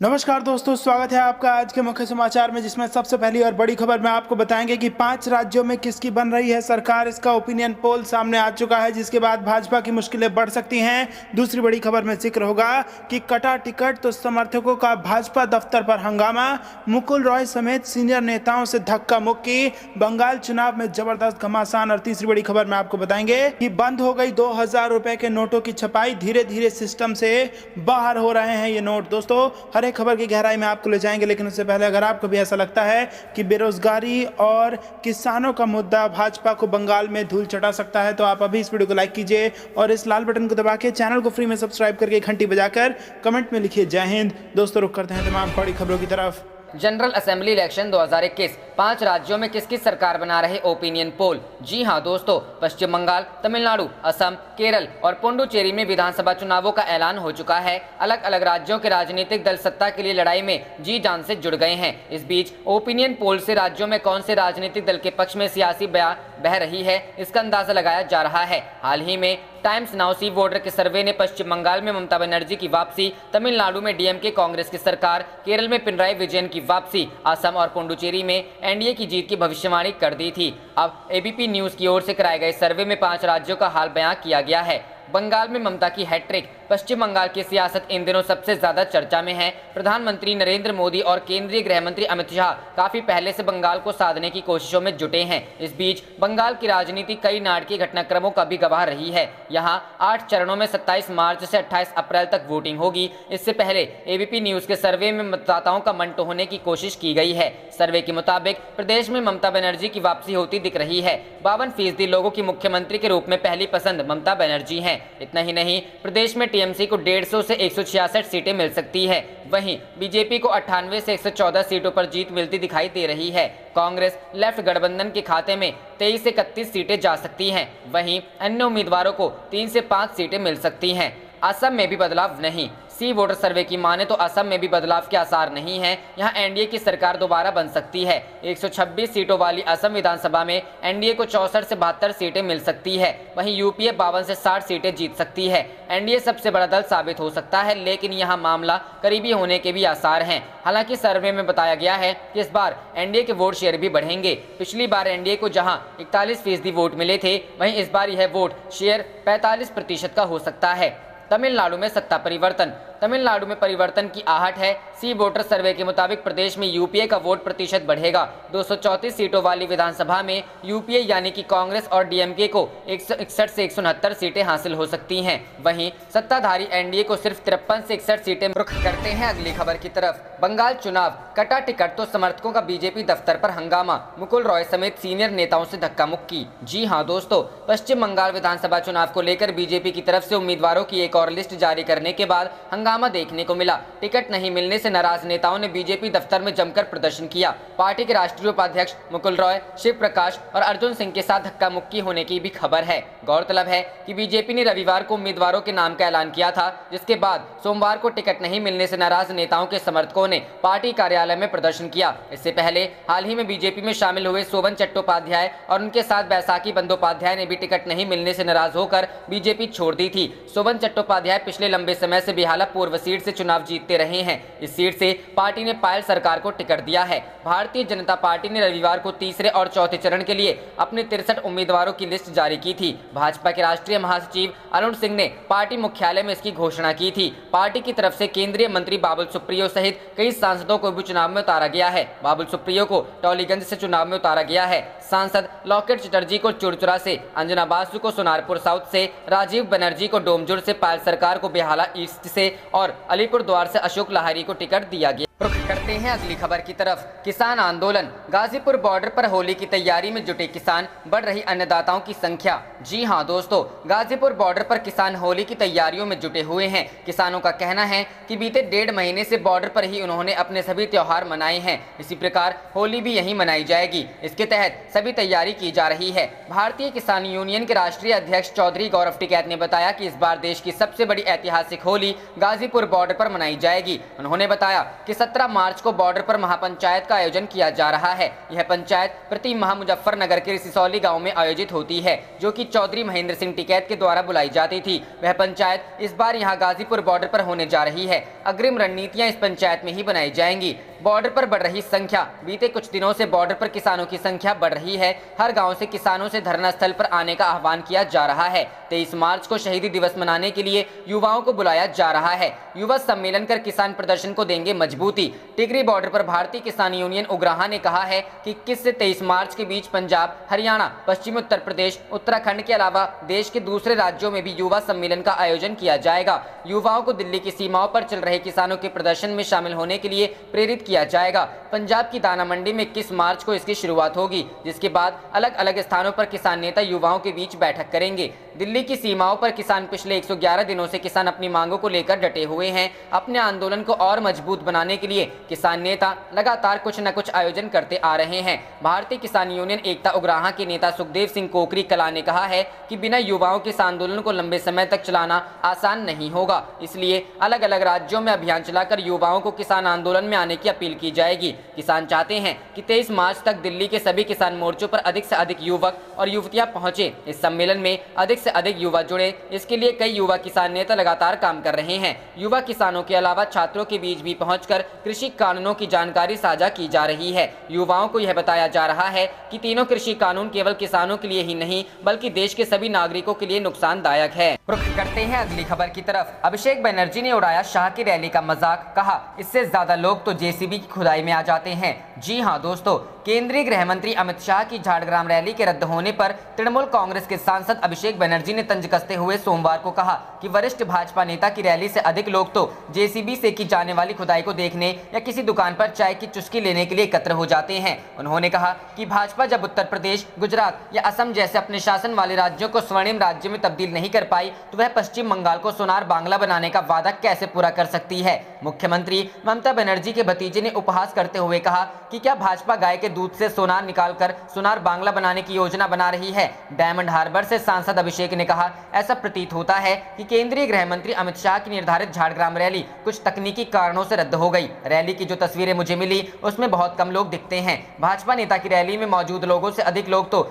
नमस्कार दोस्तों, स्वागत है आपका आज के मुख्य समाचार में, जिसमें सबसे पहली और बड़ी खबर में आपको बताएंगे कि 5 राज्यों में किसकी बन रही है सरकार। इसका ओपिनियन पोल सामने आ चुका है, जिसके बाद भाजपा की मुश्किलें बढ़ सकती हैं। दूसरी बड़ी खबर में जिक्र होगा कि कटा टिकट तो समर्थकों का भाजपा दफ्तर पर हंगामा, मुकुल रॉय समेत सीनियर नेताओं से धक्का मुक्की, बंगाल चुनाव में जबरदस्त घमासान। और तीसरी बड़ी खबर में आपको बताएंगे कि बंद हो गई 2000 रुपए के नोटों की छपाई, धीरे धीरे सिस्टम से बाहर हो रहे हैं ये नोट। दोस्तों, हर खबर की गहराई में आपको ले जाएंगे, लेकिन उससे पहले अगर आपको भी ऐसा लगता है कि बेरोजगारी और किसानों का मुद्दा भाजपा को बंगाल में धूल चटा सकता है, तो आप अभी इस वीडियो को लाइक कीजिए और इस लाल बटन को दबा के चैनल को फ्री में सब्सक्राइब करके घंटी बजाकर कमेंट में लिखिए जय हिंद। दोस्तों, रुक करते हैं तमाम बड़ी खबरों की तरफ। जनरल असेंबली इलेक्शन 2021, 5 राज्यों में किसकी सरकार बना रहे ओपिनियन पोल। जी हां दोस्तों, पश्चिम बंगाल, तमिलनाडु, असम, केरल और पुडुचेरी में विधानसभा चुनावों का ऐलान हो चुका है। अलग अलग राज्यों के राजनीतिक दल सत्ता के लिए लड़ाई में जी जान से जुड़ गए हैं। इस बीच ओपिनियन पोल से राज्यों में कौन से राजनीतिक दल के पक्ष में सियासी बह रही है, इसका अंदाजा लगाया जा रहा है। हाल ही में टाइम्स नाउ सी वोटर के सर्वे ने पश्चिम बंगाल में ममता बनर्जी की वापसी, तमिलनाडु में डीएमके कांग्रेस की सरकार, केरल में पिनराई विजयन की वापसी, असम और पुडुचेरी में एनडीए की जीत की भविष्यवाणी कर दी थी। अब एबीपी न्यूज की ओर से कराए गए सर्वे में 5 राज्यों का हाल बयां किया गया है। बंगाल में ममता की हैट्रिक। पश्चिम बंगाल की सियासत इन दिनों सबसे ज्यादा चर्चा में है। प्रधानमंत्री नरेंद्र मोदी और केंद्रीय गृह मंत्री अमित शाह काफी पहले से बंगाल को साधने की कोशिशों में जुटे हैं। इस बीच बंगाल की राजनीति कई नाटकीय घटनाक्रमों का भी गवाह रही है। यहां 8 चरणों में 27 मार्च से 28 अप्रैल तक वोटिंग होगी। इससे पहले एबीपी न्यूज के सर्वे में मतदाताओं का मन टोहने की कोशिश की गई है। सर्वे के मुताबिक प्रदेश में ममता बनर्जी की वापसी होती दिख रही है। 52% लोगों की मुख्यमंत्री के रूप में पहली पसंद ममता बनर्जी है। इतना ही नहीं, प्रदेश में टीएमसी को 150 से 166 सीटें मिल सकती है। वहीं बीजेपी को 98 से 114 सीटों पर जीत मिलती दिखाई दे रही है। कांग्रेस लेफ्ट गठबंधन के खाते में 23 से 31 सीटें जा सकती हैं। वहीं अन्य उम्मीदवारों को 3 से 5 सीटें मिल सकती हैं। असम में भी बदलाव नहीं। सी वोटर सर्वे की माने तो असम में भी बदलाव के आसार नहीं है। यहां एनडीए की सरकार दोबारा बन सकती है। 126 सीटों वाली असम विधानसभा में एनडीए को 64 से 72 सीटें मिल सकती है। वहीं यूपीए 52 से 60 सीटें जीत सकती है। एनडीए सबसे बड़ा दल साबित हो सकता है, लेकिन यहां मामला करीबी होने के भी आसार हैं। हालांकि सर्वे में बताया गया है कि इस बार एनडीए के वोट शेयर भी बढ़ेंगे। पिछली बार एनडीए को जहां 41% वोट मिले थे, वहीं इस बार यह वोट शेयर 45% का हो सकता है। तमिलनाडु में सत्ता परिवर्तन। तमिलनाडु में परिवर्तन की आहट है। सी वोटर सर्वे के मुताबिक प्रदेश में यूपीए का वोट प्रतिशत बढ़ेगा। 234 सीटों वाली विधानसभा में यूपीए यानी कि कांग्रेस और डीएमके को 161 से 169 सीटें हासिल हो सकती हैं। वहीं सत्ताधारी एनडीए को सिर्फ 53 से 61 सीटें। रुख करते हैं अगली खबर की तरफ। बंगाल चुनाव, कटा टिकट तो समर्थकों का बीजेपी दफ्तर पर हंगामा, मुकुल रॉय समेत सीनियर नेताओं से धक्का मुक्की। जी हां दोस्तों, पश्चिम बंगाल विधानसभा चुनाव को लेकर बीजेपी की तरफ से उम्मीदवारों की एक और लिस्ट जारी करने के बाद हंगामा देखने को मिला। टिकट नहीं मिलने से नाराज नेताओं ने बीजेपी दफ्तर में जमकर प्रदर्शन किया। पार्टी के राष्ट्रीय उपाध्यक्ष मुकुल रॉय, शिव प्रकाश और अर्जुन सिंह के साथ धक्का मुक्की होने की भी खबर है। गौरतलब है कि बीजेपी ने रविवार को उम्मीदवारों के नाम का ऐलान किया था, जिसके बाद सोमवार को टिकट नहीं मिलने से नाराज नेताओं के समर्थकों ने पार्टी कार्यालय में प्रदर्शन किया। इससे पहले हाल ही में बीजेपी में शामिल हुए सोवन चट्टोपाध्याय और उनके साथ बैसाखी बंदोपाध्याय ने भी टिकट नहीं मिलने से नाराज होकर बीजेपी छोड़ दी थी। सोवन चट्टोपाध्याय पिछले लंबे समय से बेहाला पूर्व सीट से चुनाव जीतते रहे हैं। इस सीट से पार्टी ने पायल सरकार को टिकट दिया है। भारतीय जनता पार्टी ने रविवार को तीसरे और चौथे चरण के लिए अपने 63 उम्मीदवारों की लिस्ट जारी की थी। भाजपा के राष्ट्रीय महासचिव अरुण सिंह ने पार्टी मुख्यालय में इसकी घोषणा की थी। पार्टी की तरफ से केंद्रीय मंत्री बाबुल सुप्रियो सहित कई सांसदों को भी चुनाव में उतारा गया है। बाबुल सुप्रियो को टॉलीगंज से चुनाव में उतारा गया है। सांसद लॉकेट चटर्जी को चुरचुरा से, अंजना बासु को सोनारपुर साउथ से, राजीव बनर्जी को डोमजुड़ से, पायल सरकार को बेहाला ईस्ट से और अलीपुर द्वार से अशोक लाहिरी को टिकट दिया गया। रुख करते हैं अगली खबर की तरफ। किसान आंदोलन, गाजीपुर बॉर्डर पर होली की तैयारी में जुटे किसान, बढ़ रही अन्नदाताओं की संख्या। जी हां दोस्तों, गाजीपुर बॉर्डर पर किसान होली की तैयारियों में जुटे हुए हैं। किसानों का कहना है कि बीते 1.5 महीने से बॉर्डर पर ही उन्होंने अपने सभी त्योहार मनाए हैं। इसी प्रकार होली भी यहीं मनाई जाएगी। इसके तहत सभी तैयारी की जा रही है। भारतीय किसान यूनियन के राष्ट्रीय अध्यक्ष चौधरी गौरव टिकैत ने बताया कि इस बार देश की सबसे बड़ी ऐतिहासिक होली गाजीपुर बॉर्डर पर मनाई जाएगी। उन्होंने बताया कि 17 मार्च को बॉर्डर पर महापंचायत का आयोजन किया जा रहा है। यह पंचायत प्रति माह मुजफ्फरनगर के सिसौली गांव में आयोजित होती है, जो कि चौधरी महेंद्र सिंह टिकैत के द्वारा बुलाई जाती थी। वह पंचायत इस बार यहां गाजीपुर बॉर्डर पर होने जा रही है। अग्रिम रणनीतियां इस पंचायत में ही बनाई जाएंगी। बॉर्डर पर बढ़ रही संख्या। बीते कुछ दिनों से बॉर्डर पर किसानों की संख्या बढ़ रही है। हर गांव से किसानों से धरना स्थल पर आने का आह्वान किया जा रहा है। 23 मार्च को शहीदी दिवस मनाने के लिए युवाओं को बुलाया जा रहा है। युवा सम्मेलन कर किसान प्रदर्शन को देंगे मजबूती। टिकरी बॉर्डर पर भारतीय किसान यूनियन उग्राहा ने कहा है कि 21 से 23 मार्च के बीच पंजाब, हरियाणा, पश्चिमी उत्तर प्रदेश, उत्तराखंड के अलावा देश के दूसरे राज्यों में भी युवा सम्मेलन का आयोजन किया जाएगा। युवाओं को दिल्ली की सीमाओं पर चल रहे किसानों के प्रदर्शन में शामिल होने के लिए प्रेरित किया जाएगा। पंजाब की दाना मंडी में 21 मार्च को इसकी शुरुआत होगी, जिसके बाद अलग अलग स्थानों पर किसान नेता युवाओं के बीच बैठक करेंगे। दिल्ली की सीमाओं पर किसान पिछले 111 दिनों से किसान अपनी मांगों को लेकर डटे हुए हैं। अपने आंदोलन को और मजबूत बनाने के लिए किसान नेता लगातार कुछ न कुछ आयोजन करते आ रहे हैं। भारतीय किसान यूनियन एकता उग्राहा के नेता सुखदेव सिंह कोकरी कला ने कहा है कि बिना युवाओं के इस आंदोलन को लंबे समय तक चलाना आसान नहीं होगा, इसलिए अलग अलग राज्यों में अभियान चलाकर युवाओं को किसान आंदोलन में आने की अपील की जाएगी। किसान चाहते हैं कि 23 मार्च तक दिल्ली के सभी किसान मोर्चों पर अधिक से अधिक युवक और युवतियां पहुंचे। इस सम्मेलन में अधिक से अधिक युवा जुड़े, इसके लिए कई युवा किसान नेता लगातार काम कर रहे हैं। युवा किसानों के अलावा छात्रों के बीच भी पहुंचकर कृषि कानूनों की जानकारी साझा की जा रही है। युवाओं को यह बताया जा रहा है कि तीनों कृषि कानून केवल किसानों के लिए ही नहीं बल्कि देश के सभी नागरिकों के लिए नुकसानदायक है। रुख करते हैं अगली खबर की तरफ। अभिषेक बनर्जी ने उड़ाया शाह की रैली का मजाक, कहा इससे ज्यादा लोग तो जेसीबी की खुदाई में आ जाते हैं। जी हां दोस्तों, केंद्रीय गृह मंत्री अमित शाह की झाड़ग्राम रैली के रद्द होने पर तृणमूल कांग्रेस के सांसद अभिषेक बनर्जी ने तंज कसते हुए सोमवार को कहा कि वरिष्ठ भाजपा नेता की रैली से अधिक लोग तो जेसीबी से की जाने वाली खुदाई को देखने या किसी दुकान पर चाय की चुस्की लेने के लिए एकत्र हो जाते हैं। उन्होंने कहा कि भाजपा जब उत्तर प्रदेश, गुजरात या असम जैसे अपने शासन वाले राज्यों को स्वर्णिम राज्य में तब्दील नहीं कर पाई तो वह पश्चिम बंगाल को सोनार बांग्ला बनाने का वादा कैसे पूरा कर सकती है। मुख्यमंत्री ममता बनर्जी के भतीजे ने उपहास करते हुए कहा कि क्या भाजपा गाय के दूध से सोनार निकालकर सोनार बांग्ला बनाने की योजना बना रही है। डायमंड हार्बर से सांसद अभिषेक ने कहा ऐसा प्रतीत होता है कि केंद्रीय गृह मंत्री अमित शाह की निर्धारित झाड़ग्राम रैली कुछ तकनीकी कारणों से रद्द हो गई। रैली की जो तस्वीरें मुझे मिली उसमें बहुत कम लोग दिखते हैं। भाजपा नेता की रैली में मौजूद लोगों से अधिक लोग तो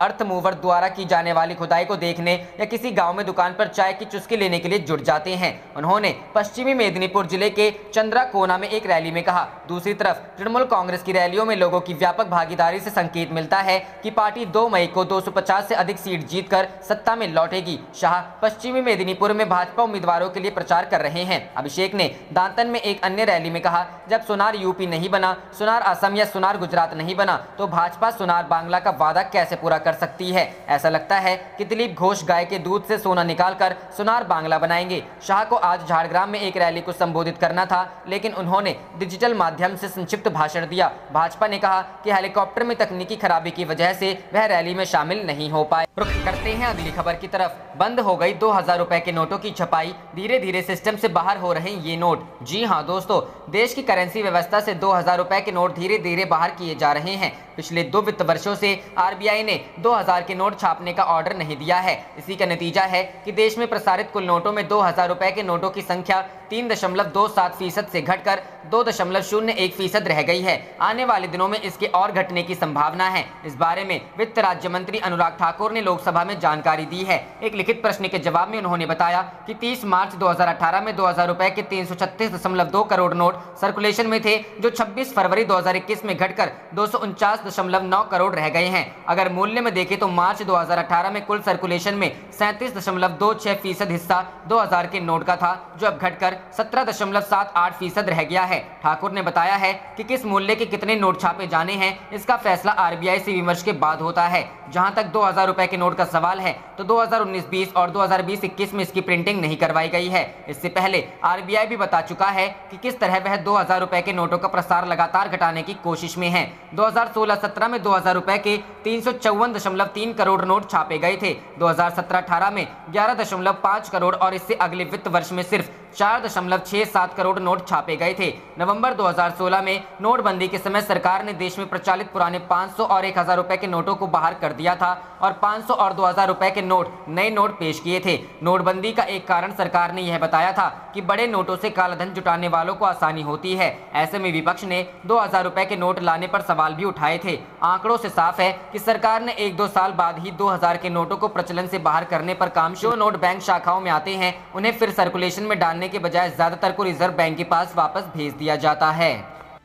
अर्थ मूवर द्वारा की जाने वाली खुदाई को देखने या किसी गांव में दुकान पर चाय की चुस्की लेने के लिए जुट जाते हैं। उन्होंने पश्चिमी मेदिनीपुर जिले के चंद्राकोना में एक रैली में कहा। दूसरी तरफ तृणमूल कांग्रेस की रैलियों में लोगों की व्यापक भागीदारी से संकेत मिलता है कि पार्टी 2 मई को 250 से अधिक सीट जीतकर सत्ता में लौटेगी। शाह पश्चिमी मेदिनीपुर में भाजपा उम्मीदवारों के लिए प्रचार कर रहे हैं। अभिषेक ने दांतन में एक अन्य रैली में कहा जब सोनार यूपी नहीं बना, सोनार असम या सोनार गुजरात नहीं बना तो भाजपा सोनार बांग्ला का वादा कैसे पूरा कर सकती है। ऐसा लगता है कि दिलीप घोष गाय के दूध से सोना निकालकर सोनार बांग्ला बनाएंगे। शाह को आज झाड़ग्राम में एक रैली को संबोधित करना था, लेकिन उन्होंने डिजिटल माध्यम से संक्षिप्त भाषण दिया। भाजपा ने कहा कि हेलीकॉप्टर में तकनीकी खराबी की वजह से वह रैली में शामिल नहीं हो पाए। रुख करते हैं अगली खबर की तरफ। बंद हो गई 2000 रुपए के नोटों की छपाई, धीरे धीरे सिस्टम से बाहर हो रहे ये नोट। जी हां दोस्तों, देश की करेंसी व्यवस्था से 2000 रुपए के नोट धीरे धीरे बाहर किए जा रहे हैं। पिछले 2 वित्त वर्षों से आरबीआई ने 2000 के नोट छापने का ऑर्डर नहीं दिया है। इसी का नतीजा है कि देश में प्रसारित कुल नोटों में 2000 रुपए के नोटों की संख्या 3.27% से घटकर 2.01% रह गई है। आने वाले दिनों में इसके और घटने की संभावना है। इस बारे में वित्त राज्य मंत्री अनुराग ठाकुर ने लोकसभा में जानकारी दी है। एक लिखित प्रश्न के जवाब में उन्होंने बताया कि 30 मार्च 2018 में 2000 रुपए के 336.2 करोड़ नोट सर्कुलेशन में थे, जो 26 फरवरी 2021 में घटकर 249.9 करोड़ रह गए हैं। अगर मूल्य में देखें तो मार्च 2018 में कुल सर्कुलेशन में 37.26% हिस्सा 2000 के नोट का था, जो अब घटकर 17.78% रह गया है। ठाकुर ने बताया है कि किस मूल्य के कितने नोट छापे जाने हैं, इसका फैसला आरबीआई से विमर्श के बाद होता है। जहां तक 2000 रुपए के नोट का सवाल है तो 2019-20 और 2020-21 में इसकी प्रिंटिंग नहीं करवाई गई है। इससे पहले आरबीआई भी बता चुका है कि किस तरह वह 2000 रुपए के नोटों का प्रसार लगातार घटाने की कोशिश में है। 2016-17 में 2000 रुपए के 354.3 करोड़ नोट छापे गए थे। 2017-18 में 11.5 करोड़ और इससे अगले वित्त वर्ष में सिर्फ 4.67 करोड़ नोट छापे गए थे। नवंबर 2016 में नोटबंदी के समय सरकार ने देश में प्रचलित पुराने 500 और 1000 रुपए के नोटों को बाहर कर दिया था और 500 और 2000 रुपए के नए नोट पेश किए थे। नोटबंदी का एक कारण सरकार ने यह बताया था कि बड़े नोटों से कालाधन जुटाने वालों को आसानी होती है। ऐसे में विपक्ष ने 2000 रुपए के नोट लाने पर सवाल भी उठाए थे। आंकड़ों से साफ है कि सरकार ने 1-2 साल बाद ही 2000 के नोटों को प्रचलन से बाहर करने पर काम शुरू। जो नोट बैंक शाखाओं में आते हैं उन्हें फिर सर्कुलेशन में डालने के बजाय ज्यादातर को रिजर्व बैंक के पास वापस भेज दिया जाता है।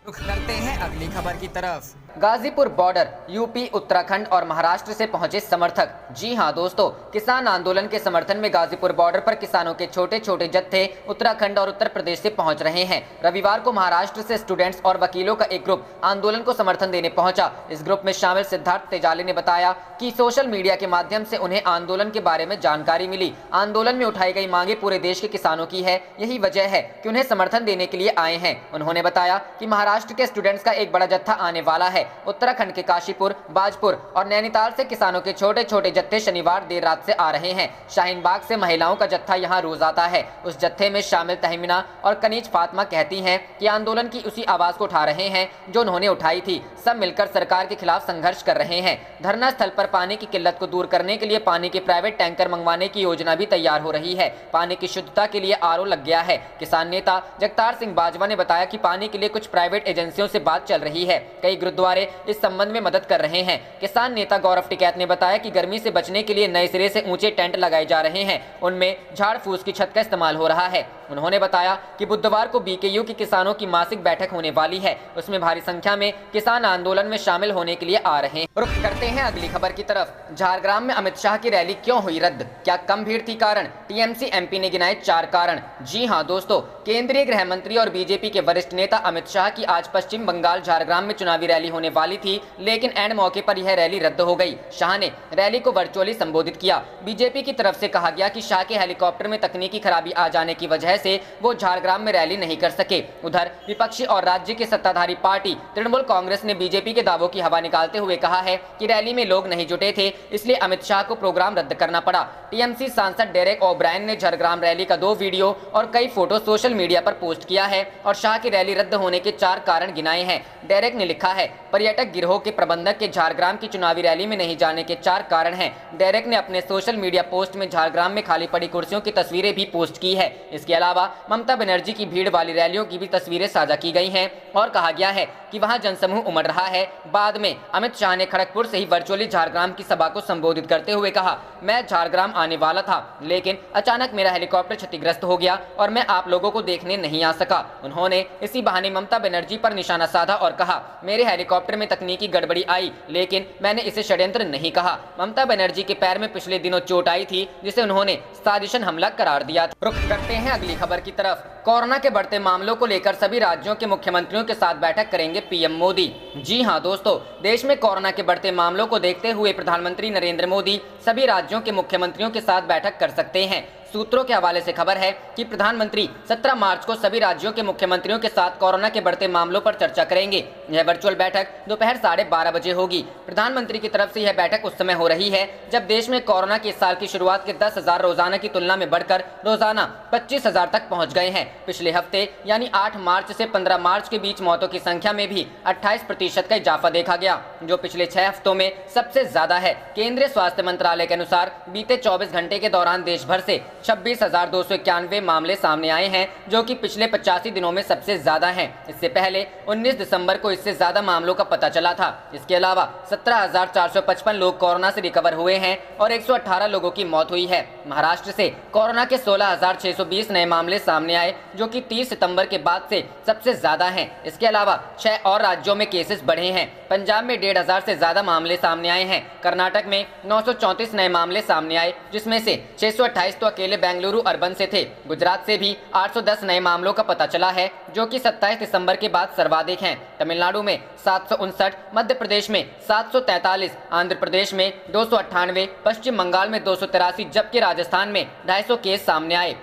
रुख करते हैं अगली खबर की तरफ। गाजीपुर बॉर्डर यूपी, उत्तराखंड और महाराष्ट्र से पहुंचे समर्थक। जी हां दोस्तों, किसान आंदोलन के समर्थन में गाजीपुर बॉर्डर पर किसानों के छोटे छोटे जत्थे उत्तराखंड और उत्तर प्रदेश से पहुंच रहे हैं। रविवार को महाराष्ट्र से स्टूडेंट्स और वकीलों का एक ग्रुप आंदोलन को समर्थन देने पहुंचा। इस ग्रुप में शामिल सिद्धार्थ तेजाले ने बताया कि सोशल मीडिया के माध्यम से उन्हें आंदोलन के बारे में जानकारी मिली। आंदोलन में उठाई गई मांगे पूरे देश के किसानों की है, यही वजह है कि उन्हें समर्थन देने के लिए आए हैं। उन्होंने बताया कि महाराष्ट्र के स्टूडेंट्स का एक बड़ा जत्था आने वाला है। उत्तराखंड के काशीपुर, बाजपुर और नैनीताल से किसानों के छोटे छोटे जत्थे शनिवार देर रात से आ रहे हैं। शाहीन बाग से महिलाओं का जत्था यहां रोज आता है। उस जत्थे में शामिल तहमीना और कनीज फातिमा कहती हैं कि आंदोलन की उसी आवाज को उठा रहे हैं जो उन्होंने उठाई थी। सब मिलकर सरकार के खिलाफ संघर्ष कर रहे हैं। धरना स्थल पर पानी की किल्लत को दूर करने के लिए पानी के प्राइवेट टैंकर मंगवाने की योजना भी तैयार हो रही है। पानी की शुद्धता के लिए आरओ लग गया है। किसान नेता जगतार सिंह बाजवा ने बताया कि पानी के लिए कुछ प्राइवेट एजेंसियों से बात चल रही है। कई गुरुद्वारे इस संबंध में मदद कर रहे हैं। किसान नेता गौरव टिकैत ने बताया कि गर्मी से बचने के लिए नए सिरे से ऊंचे टेंट लगाए जा रहे हैं। उनमें झाड़ फूस की छत का इस्तेमाल हो रहा है। उन्होंने बताया कि बुधवार को बीकेयू की किसानों की मासिक बैठक होने वाली है। उसमें भारी संख्या में किसान आंदोलन में शामिल होने के लिए आ रहे हैं। रुख करते हैं अगली खबर की तरफ। झारग्राम में अमित शाह की रैली क्यों हुई रद्द? क्या कम भीड़ थी कारण? टीएमसी एमपी ने गिनाए 4 कारण। जी हां दोस्तों, केंद्रीय गृह मंत्री और बीजेपी के वरिष्ठ नेता अमित शाह की आज पश्चिम बंगाल झारग्राम में चुनावी रैली होने वाली थी, लेकिन एंड मौके पर यह रैली रद्द हो गई। शाह ने रैली को वर्चुअली संबोधित किया। बीजेपी की तरफ से कहा गया कि शाह के हेलीकॉप्टर में तकनीकी खराबी आ जाने की वजह से वो झारग्राम में रैली नहीं कर सके। उधर विपक्षी और राज्य की सत्ताधारी पार्टी तृणमूल कांग्रेस ने बीजेपी के दावों की हवा निकालते हुए कहा है कि रैली में लोग नहीं जुटे थे, इसलिए अमित शाह को प्रोग्राम रद्द करना पड़ा। टीएमसी सांसद डेरेक ओब्रायन ने झारग्राम रैली का 2 वीडियो और कई फोटो सोशल मीडिया पर पोस्ट किया है और शाह की रैली रद्द होने के 4 कारण गिनाए हैं। डेरेक ने लिखा है, पर्यटक गिरोह के प्रबंधक के झारग्राम की चुनावी रैली में नहीं जाने के 4 कारण हैं। डेरेक ने अपने सोशल मीडिया पोस्ट में झारग्राम में खाली पड़ी कुर्सियों की तस्वीरें भी पोस्ट की है। इसके अलावा ममता बनर्जी की भीड़ वाली रैलियों की भी तस्वीरें साझा की गई हैं और कहा गया है कि वहां जनसमूह उमड़ रहा है। बाद में अमित शाह ने खड़गपुर से ही वर्चुअली झारग्राम की सभा को संबोधित करते हुए कहा, मैं झारग्राम आने वाला था, लेकिन अचानक मेरा हेलीकॉप्टर क्षतिग्रस्त हो गया और मैं आप लोगों को देखने नहीं आ सका। उन्होंने इसी बहाने ममता बनर्जी पर निशाना साधा और कहा, मेरे हेलीकॉप्टर में तकनीकी गड़बड़ी आई, लेकिन मैंने इसे षड्यंत्र नहीं कहा। ममता बनर्जी के पैर में पिछले दिनों चोट आई थी, जिसे उन्होंने साजिशन हमला करार दिया था। रुख करते हैं अगली खबर की तरफ। कोरोना के बढ़ते मामलों को लेकर सभी राज्यों के मुख्यमंत्रियों के साथ बैठक करेंगे पीएम मोदी। जी हां दोस्तों, देश में कोरोना के बढ़ते मामलों को देखते हुए प्रधानमंत्री नरेंद्र मोदी सभी राज्यों के मुख्यमंत्रियों के साथ बैठक कर सकते हैं। सूत्रों के हवाले से खबर है कि प्रधानमंत्री 17 मार्च को सभी राज्यों के मुख्यमंत्रियों के साथ कोरोना के बढ़ते मामलों पर चर्चा करेंगे। यह वर्चुअल बैठक दोपहर 12:30 बजे होगी। प्रधानमंत्री की तरफ से यह बैठक उस समय हो रही है जब देश में कोरोना के इस साल की शुरुआत के 10,000 रोजाना की तुलना में बढ़कर रोजाना 25,000 तक पहुंच गए हैं। पिछले हफ्ते यानी 8 मार्च से 15 मार्च के बीच मौतों की संख्या में भी 28% का इजाफा देखा गया, जो पिछले 6 हफ्तों में सबसे ज्यादा है। केंद्रीय स्वास्थ्य मंत्रालय के अनुसार बीते 24 घंटे के दौरान देश भर से 26,291 मामले सामने आए हैं, जो कि पिछले 85 दिनों में सबसे ज्यादा हैं। इससे पहले 19 दिसंबर को इससे ज्यादा मामलों का पता चला था। इसके अलावा 17,455 लोग कोरोना से रिकवर हुए हैं और 118 लोगों की मौत हुई है। महाराष्ट्र से कोरोना के 16,620 नए मामले सामने आए, जो कि 30 सितंबर के बाद से सबसे ज्यादा हैं। इसके अलावा 6 और राज्यों में केसेस बढ़े हैं। पंजाब में 1,500 से ज्यादा मामले सामने आए हैं। कर्नाटक में 934 नए मामले सामने आए, जिसमें से 628 तो अकेले बेंगलुरु अर्बन से थे। गुजरात से भी 810 नए मामलों का पता चला है, जो कि 27 दिसंबर के बाद सर्वाधिक हैं। तमिलनाडु में 759, मध्य प्रदेश में 743, आंध्र प्रदेश में 298, पश्चिम बंगाल में 283, जबकि राजस्थान में 250 केस सामने आए।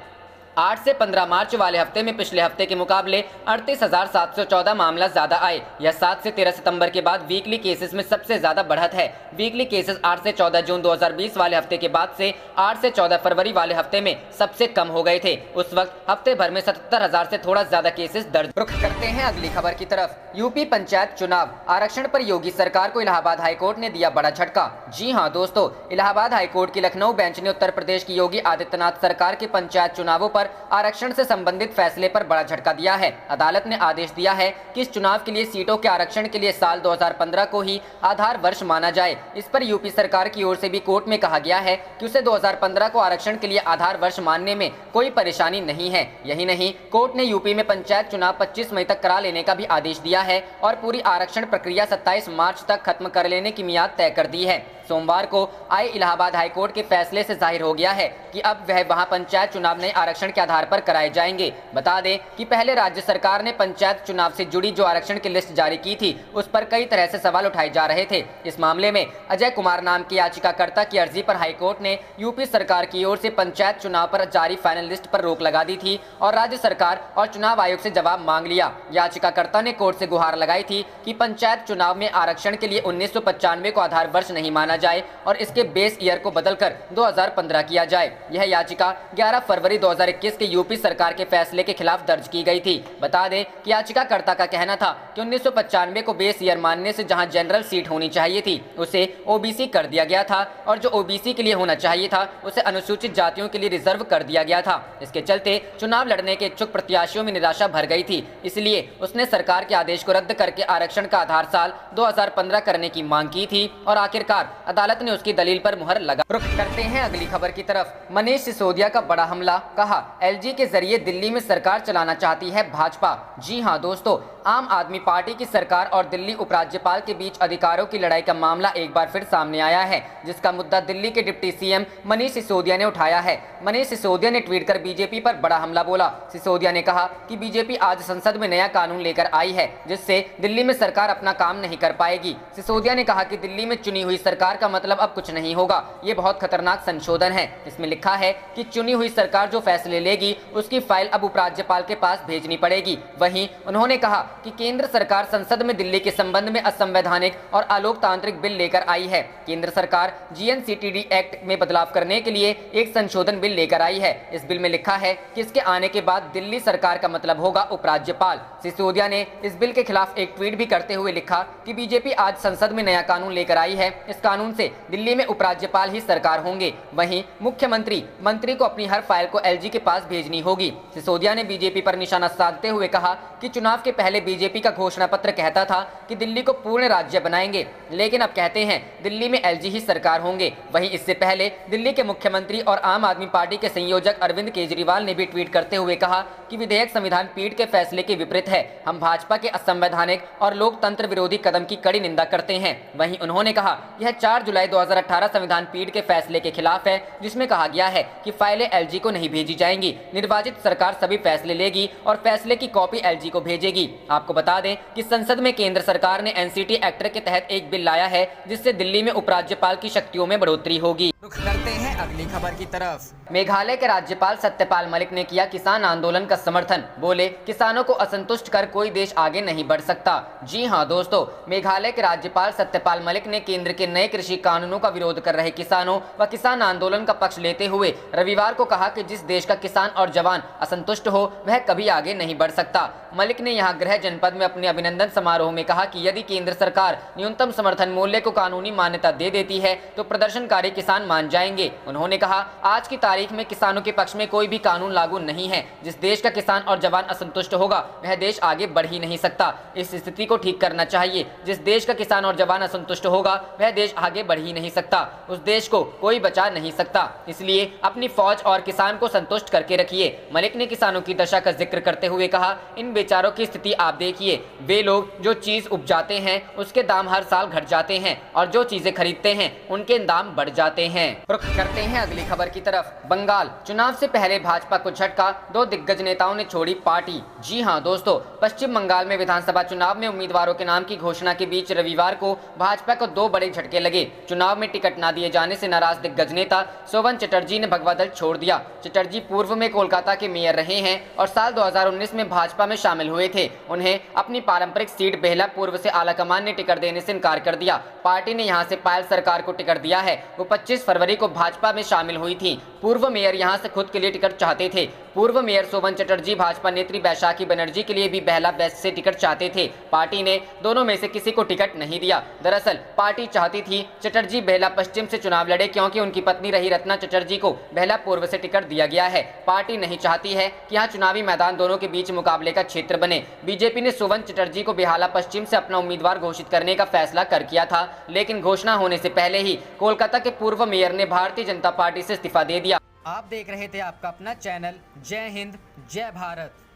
8 से 15 मार्च वाले हफ्ते में पिछले हफ्ते के मुकाबले 38,714 मामला ज्यादा आए। यह 7 से 13 सितंबर के बाद वीकली केसेस में सबसे ज्यादा बढ़त है। वीकली केसेस 8 से 14 जून 2020 वाले हफ्ते के बाद से 8 से 14 फरवरी वाले हफ्ते में सबसे कम हो गए थे। उस वक्त हफ्ते भर में 77,000 से थोड़ा ज्यादा केसेस दर्ज। रुख करते हैं अगली खबर की तरफ। यूपी पंचायत चुनाव, आरक्षण पर योगी सरकार को इलाहाबाद हाईकोर्ट ने दिया बड़ा झटका। जी हां दोस्तों, इलाहाबाद हाईकोर्ट की लखनऊ बेंच ने उत्तर प्रदेश की योगी आदित्यनाथ सरकार के पंचायत चुनावों पर आरक्षण से संबंधित फैसले पर बड़ा झटका दिया है। अदालत ने आदेश दिया है कि इस चुनाव के लिए सीटों के आरक्षण के लिए साल 2015 को ही आधार वर्ष माना जाए। इस पर यूपी सरकार की ओर से भी कोर्ट में कहा गया है कि उसे 2015 को आरक्षण के लिए आधार वर्ष मानने में कोई परेशानी नहीं है। यही नहीं, कोर्ट ने यूपी में पंचायत चुनाव 25 मई तक करा लेने का भी आदेश दिया है और पूरी आरक्षण प्रक्रिया 27 मार्च तक खत्म कर लेने की मियाद तय कर दी है। सोमवार को आए इलाहाबाद हाईकोर्ट के फैसले से जाहिर हो गया है कि अब वह वहां पंचायत चुनाव नए आरक्षण के आधार पर कराए जाएंगे। बता दें कि पहले राज्य सरकार ने पंचायत चुनाव से जुड़ी जो आरक्षण की लिस्ट जारी की थी, उस पर कई तरह से सवाल उठाए जा रहे थे। इस मामले में अजय कुमार नाम के याचिकाकर्ता की अर्जी पर हाईकोर्ट ने यूपी सरकार की ओर से पंचायत चुनाव पर जारी फाइनल लिस्ट पर रोक लगा दी थी और राज्य सरकार और चुनाव आयोग से जवाब मांग लिया। याचिकाकर्ता ने कोर्ट से गुहार लगाई थी कि पंचायत चुनाव में आरक्षण के लिए 1995 को आधार वर्ष नहीं माना जाए और इसके बेस ईयर को बदलकर 2015 किया जाए। यह याचिका 11 फरवरी 2021 के यूपी सरकार के फैसले के खिलाफ दर्ज की गई थी। बता दें कि याचिकाकर्ता का कहना था कि 1995 को बेस ईयर मानने से जहां जनरल सीट होनी चाहिए थी, उसे ओबीसी कर दिया गया था और जो ओबीसी के लिए होना चाहिए था, उसे अनुसूचित जातियों के लिए रिजर्व कर दिया गया था। इसके चलते चुनाव लड़ने के इच्छुक प्रत्याशियों में निराशा भर गई थी। इसलिए उसने सरकार के आदेश को रद्द करके आरक्षण का आधार साल 2015 करने की मांग की थी और आखिरकार अदालत ने उसकी दलील पर मुहर लगा। रुख करते हैं अगली खबर की तरफ। मनीष सिसोदिया का बड़ा हमला, कहा एलजी के जरिए दिल्ली में सरकार चलाना चाहती है भाजपा। जी हां दोस्तों, आम आदमी पार्टी की सरकार और दिल्ली उपराज्यपाल के बीच अधिकारों की लड़ाई का मामला एक बार फिर सामने आया है, जिसका मुद्दा दिल्ली के डिप्टी सीएम मनीष सिसोदिया ने उठाया है। मनीष सिसोदिया ने ट्वीट कर बीजेपी पर बड़ा हमला बोला। सिसोदिया ने कहा कि बीजेपी आज संसद में नया कानून लेकर आई है, जिससे दिल्ली में सरकार अपना काम नहीं कर पाएगी। सिसोदिया ने कहा कि दिल्ली में चुनी हुई सरकार का मतलब अब कुछ नहीं होगा। ये बहुत खतरनाक संशोधन है। इसमें लिखा है कि चुनी हुई सरकार जो फैसले लेगी उसकी फाइल अब उपराज्यपाल के पास भेजनी पड़ेगी। वहीं उन्होंने कहा कि केंद्र सरकार संसद में दिल्ली के संबंध में असंवैधानिक और अलोकतांत्रिक बिल लेकर आई है। केंद्र सरकार जीएनसीटीडी एक्ट में बदलाव करने के लिए एक संशोधन बिल लेकर आई है। इस बिल में लिखा है कि इसके आने के बाद दिल्ली सरकार का मतलब होगा उपराज्यपाल। सिसोदिया ने इस बिल के खिलाफ एक ट्वीट भी करते हुए लिखा कि बीजेपी आज संसद में नया कानून लेकर आई है। इस कानून से दिल्ली में उपराज्यपाल ही सरकार होंगे। वहीं मुख्यमंत्री मंत्री को अपनी हर फाइल को एलजी के पास भेजनी होगी। सिसोदिया ने बीजेपी पर निशाना साधते हुए कहा कि चुनाव के पहले बीजेपी का घोषणा पत्र कहता था कि दिल्ली को पूर्ण राज्य बनाएंगे, लेकिन अब कहते हैं दिल्ली में एलजी ही सरकार होंगे। वहीं इससे पहले दिल्ली के मुख्यमंत्री और आम आदमी पार्टी के संयोजक अरविंद केजरीवाल ने भी ट्वीट करते हुए कहा कि विधेयक संविधान पीठ के फैसले के विपरीत है। हम भाजपा के असंवैधानिक और लोकतंत्र विरोधी कदम की कड़ी निंदा करते हैं। वहीं उन्होंने कहा यह 4 जुलाई 2018 संविधान पीठ के फैसले के खिलाफ है, जिसमें कहा गया है कि फाइलें एलजी को नहीं भेजी जाएंगी। निर्वाचित सरकार सभी फैसले लेगी और फैसले की कॉपी एलजी को भेजेगी। आपको बता दें कि संसद में केंद्र सरकार ने एनसीटी एक्ट के तहत एक बिल लाया है, जिससे दिल्ली में उपराज्यपाल की शक्तियों में बढ़ोतरी होगी। रुख करते हैं अगली खबर की तरफ। मेघालय के राज्यपाल सत्यपाल मलिक ने किया किसान आंदोलन का समर्थन। बोले किसानों को असंतुष्ट कर कोई देश आगे नहीं बढ़ सकता। जी हां दोस्तों, मेघालय के राज्यपाल सत्यपाल मलिक ने केंद्र के नए कृषि कानूनों का विरोध कर रहे किसानों व किसान आंदोलन का पक्ष लेते हुए रविवार को कहा कि जिस देश का किसान और जवान असंतुष्ट हो वह कभी आगे नहीं बढ़ सकता। मलिक ने यहां गृह जनपद में अपने अभिनंदन समारोह में कहा कि यदि केंद्र सरकार न्यूनतम समर्थन मूल्य को कानूनी मान्यता दे देती है तो प्रदर्शनकारी किसान मान जाएंगे। उन्होंने कहा आज की तारीख में किसानों के पक्ष में कोई भी कानून लागू नहीं है। जिस देश का किसान और जवान असंतुष्ट होगा वह देश आगे बढ़ ही नहीं सकता। इस स्थिति को ठीक करना चाहिए। जिस देश का किसान और जवान असंतुष्ट होगा वह देश आगे बढ़ ही नहीं सकता। उस देश को कोई बचा नहीं सकता। इसलिए अपनी फौज और किसान को संतुष्ट करके रखिए। मलिक ने किसानों की दशा का जिक्र करते हुए कहा इन बेचारों की स्थिति आप देखिए। वे लोग जो चीज उपजाते हैं उसके दाम हर साल घट जाते हैं और जो चीजें खरीदते हैं उनके दाम बढ़ जाते हैं। रुख करते बढ़ते हैं अगली खबर की तरफ। बंगाल चुनाव से पहले भाजपा को झटका, 2 दिग्गज नेताओं ने छोड़ी पार्टी। जी हां दोस्तों, पश्चिम बंगाल में विधानसभा चुनाव में उम्मीदवारों के नाम की घोषणा के बीच रविवार को भाजपा को 2 बड़े झटके लगे। चुनाव में टिकट न दिए जाने से नाराज दिग्गज नेता सोवन चटर्जी ने भगवा दल छोड़ दिया। चटर्जी पूर्व में कोलकाता के मेयर रहे हैं और साल 2019 में भाजपा में शामिल हुए थे। उन्हें अपनी पारंपरिक सीट बेहला पूर्व से आलाकमान ने टिकट देने से इनकार कर दिया। पार्टी ने यहां से पायल सरकार को टिकट दिया है। वो 25 फरवरी को भाजपा में शामिल हुई थी। पूर्व मेयर यहां से खुद के लिए टिकट चाहते थे। पूर्व मेयर सोवन चटर्जी भाजपा नेत्री बैशाखी बनर्जी के लिए भी बेहला वेस्ट से टिकट चाहते थे। पार्टी ने दोनों में से किसी को टिकट नहीं दिया। दरअसल पार्टी चाहती थी चटर्जी बेहला पश्चिम से चुनाव लड़े, क्योंकि उनकी पत्नी रही रत्ना चटर्जी को बेहला पूर्व से टिकट दिया गया है। पार्टी नहीं चाहती है कि यहाँ चुनावी मैदान दोनों के बीच मुकाबले का क्षेत्र बने। बीजेपी ने सोवन चटर्जी को बेहला पश्चिम से अपना उम्मीदवार घोषित करने का फैसला कर किया था, लेकिन घोषणा होने से पहले ही कोलकाता के पूर्व मेयर ने भारतीय जनता पार्टी से इस्तीफा दे दिया। आप देख रहे थे आपका अपना चैनल जय हिंद जय भारत।